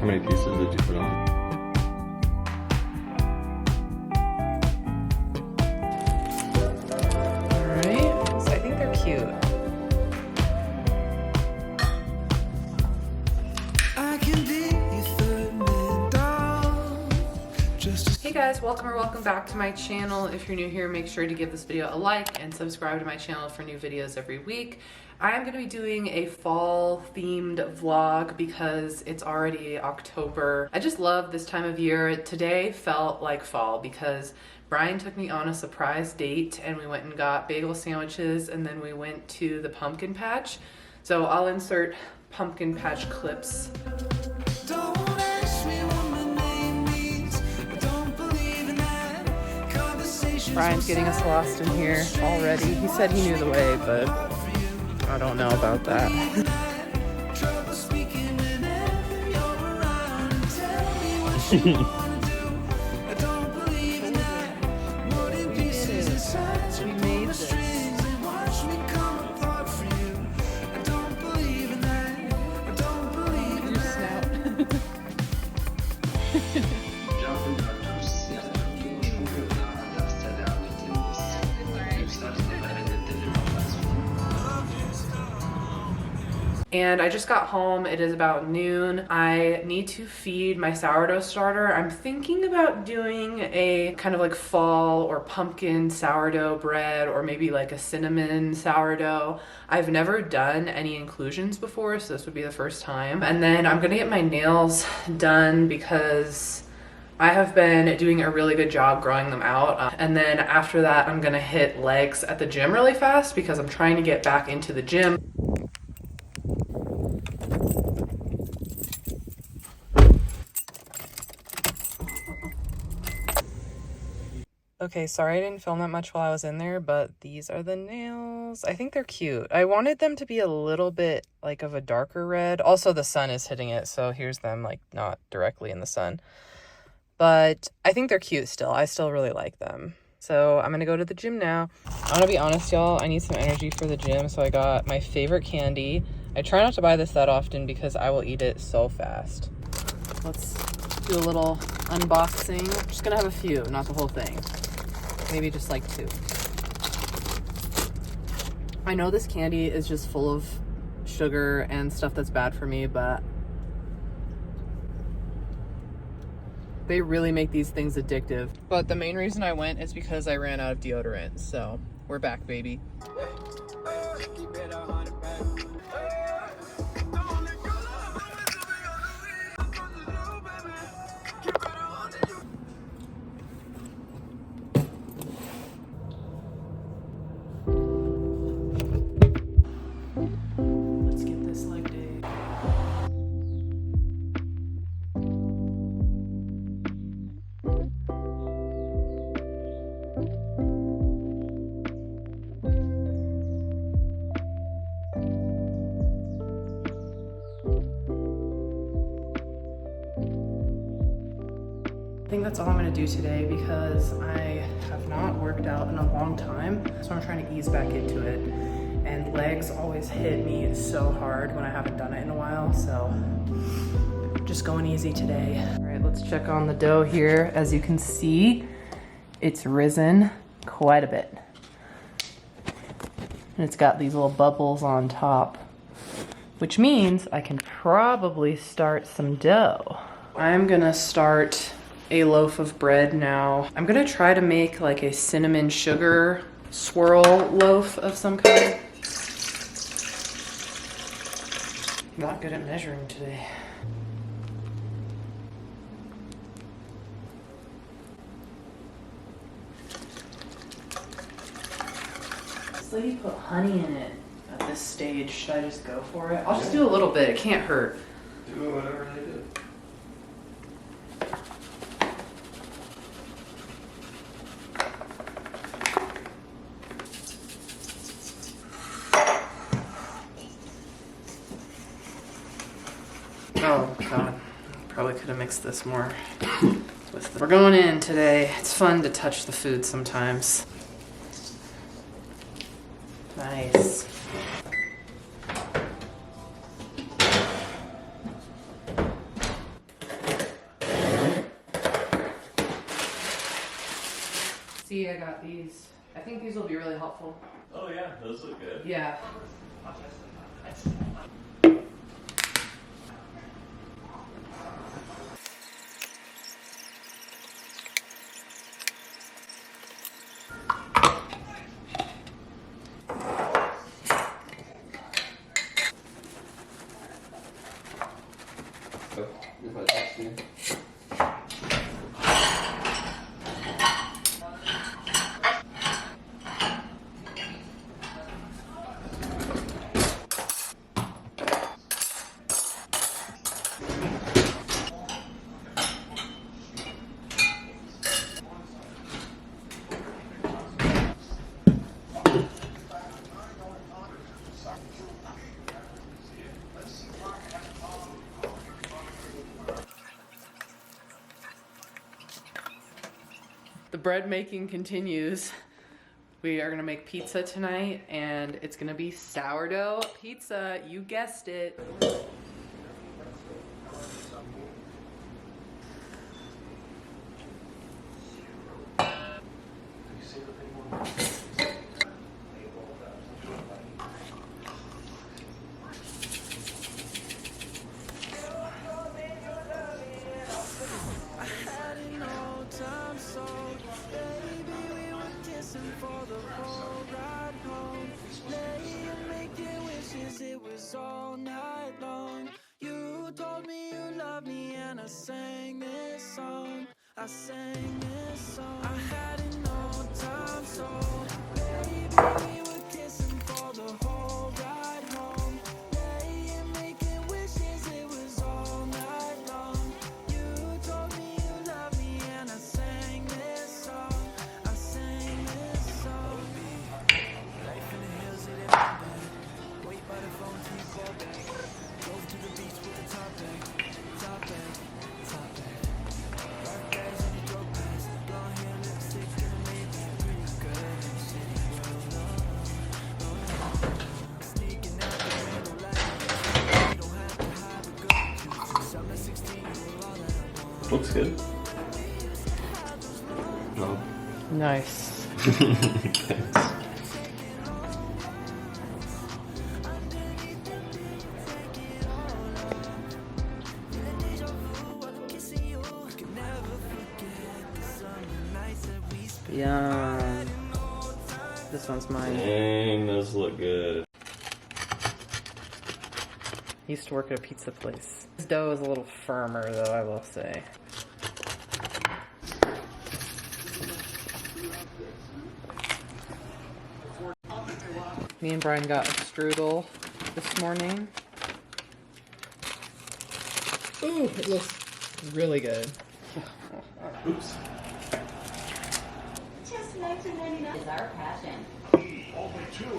How many pieces did you put on? Alright, so I think they're cute. Hey guys, welcome back to my channel. If you're new here, make sure to give this video a like and subscribe to my channel for new videos every week. I am going to be doing a fall themed vlog because it's already October. I just love this time of year. Today felt like fall because Brian took me on a surprise date and we went and got bagel sandwiches and then we went to the pumpkin patch. So I'll insert pumpkin patch clips. Brian's getting us lost in here already. He said he knew the way, but I don't know about that. We made this. And I just got home. It is about noon. I need to feed my sourdough starter. I'm thinking about doing a kind of like fall or pumpkin sourdough bread or maybe like a cinnamon sourdough. I've never done any inclusions before, so this would be the first time. And then I'm gonna get my nails done because I have been doing a really good job growing them out. And then after that, I'm gonna hit legs at the gym really fast because I'm trying to get back into the gym. Okay, sorry I didn't film that much while I was in there, but these are the nails. I think they're cute. I wanted them to be a little bit like of a darker red. Also, the sun is hitting it, so here's them like not directly in the sun. But I think they're cute still. I still really like them. So I'm gonna go to the gym now. I'm gonna be honest, y'all. I need some energy for the gym, so I got my favorite candy. I try not to buy this that often because I will eat it so fast. Let's do a little unboxing. I'm just gonna have a few, not the whole thing. Maybe just like 2. I know this candy is just full of sugar and stuff that's bad for me, but they really make these things addictive. But the main reason I went is because I ran out of deodorant. So we're back, baby. Let's get this leg day. I think that's all I'm gonna do today because I have not worked out in a long time. So I'm trying to ease back into it. And legs always hit me so hard when I haven't done it in a while. So just going easy today. All right, let's check on the dough here. As you can see, it's risen quite a bit. And it's got these little bubbles on top, which means I can probably start some dough. I'm gonna start a loaf of bread now. I'm gonna try to make like a cinnamon sugar swirl loaf of some kind. Not good at measuring today. This lady put honey in it at this stage. Should I just go for it? I'll just do a little bit. It can't hurt. Do whatever they do. Oh God, probably could have mixed this more. We're going in today. It's fun to touch the food sometimes. Nice. See, I got these. I think these will be really helpful. Oh yeah, those look good. Yeah. If I text you. The bread making continues. We are gonna make pizza tonight, and it's gonna be sourdough pizza. You guessed it. All night long, you told me you loved me, and I sang this song. I sang this song. I had no time, so baby, we were kissing for the whole ride home, laying making wishes. It was all night long. You told me you loved me, and I sang this song. I sang this song. Life in the hills, it ain't my bad. Wait by the phone till you call back. Drove to the beach with the top back. Top back, top back. Dark days when you drove past. Blonde hair, lipstick, gonna make me pretty good. City world, sneaking out the window like you don't have to have a gun. Summer 16, you were all that I want. Looks good. No. Nice. Thanks. Yum. This one's mine. Dang, those look good. Used to work at a pizza place. This dough is a little firmer, though, I will say. Me and Brian got a strudel this morning. Ooh, it looks really good. Oops. Is our passion.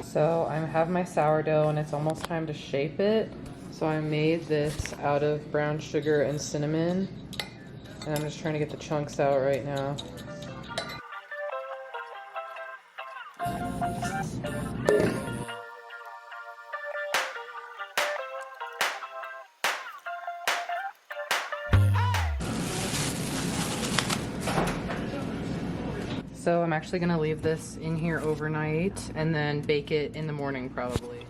So I have my sourdough, and it's almost time to shape it. So I made this out of brown sugar and cinnamon, and I'm just trying to get the chunks out right now. So I'm actually gonna leave this in here overnight and then bake it in the morning probably.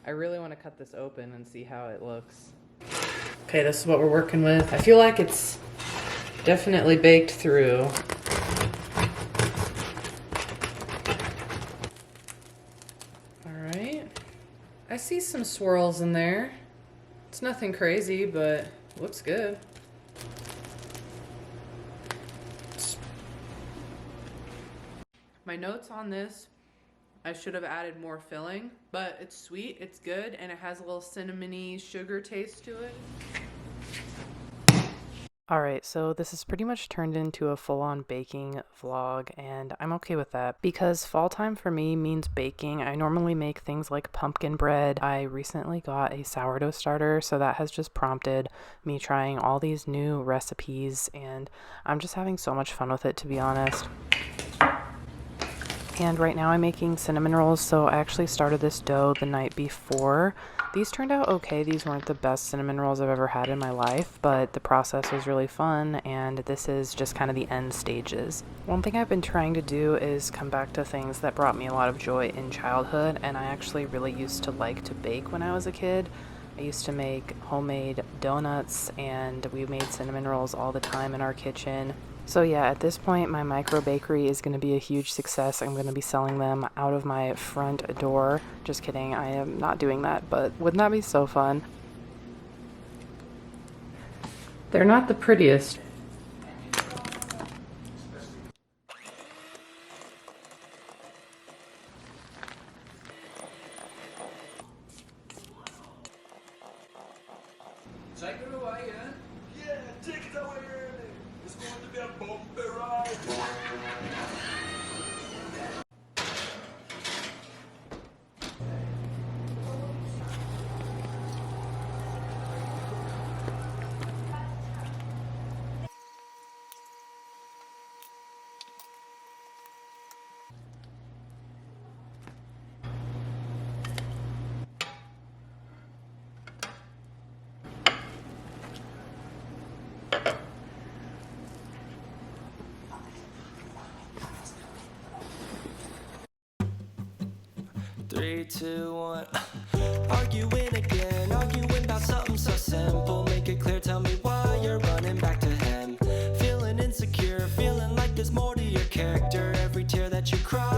I really want to cut this open and see how it looks. Okay, this is what we're working with. I feel like it's definitely baked through. All right. I see some swirls in there. It's nothing crazy, but looks good. My notes on this I should have added more filling, but it's sweet, it's good, and it has a little cinnamony sugar taste to it. Alright, so this has pretty much turned into a full-on baking vlog, and I'm okay with that because fall time for me means baking. I normally make things like pumpkin bread. I recently got a sourdough starter, so that has just prompted me trying all these new recipes, and I'm just having so much fun with it, to be honest. And right now I'm making cinnamon rolls, so I actually started this dough the night before. These turned out okay. These weren't the best cinnamon rolls I've ever had in my life, but the process was really fun, and this is just kind of the end stages. One thing I've been trying to do is come back to things that brought me a lot of joy in childhood, and I actually really used to like to bake when I was a kid. I used to make homemade donuts, and we made cinnamon rolls all the time in our kitchen. So yeah, at this point, my micro bakery is going to be a huge success. I'm going to be selling them out of my front door. Just kidding, I am not doing that, but wouldn't that be so fun? They're not the prettiest. Take it away, yeah? Yeah, take it away, Ernie. It's going to be a bumpy ride. Three, two, one. Arguing again, arguing about something so simple. Make it clear, tell me why you're running back to him. Feeling insecure, feeling like there's more to your character. Every tear that you cry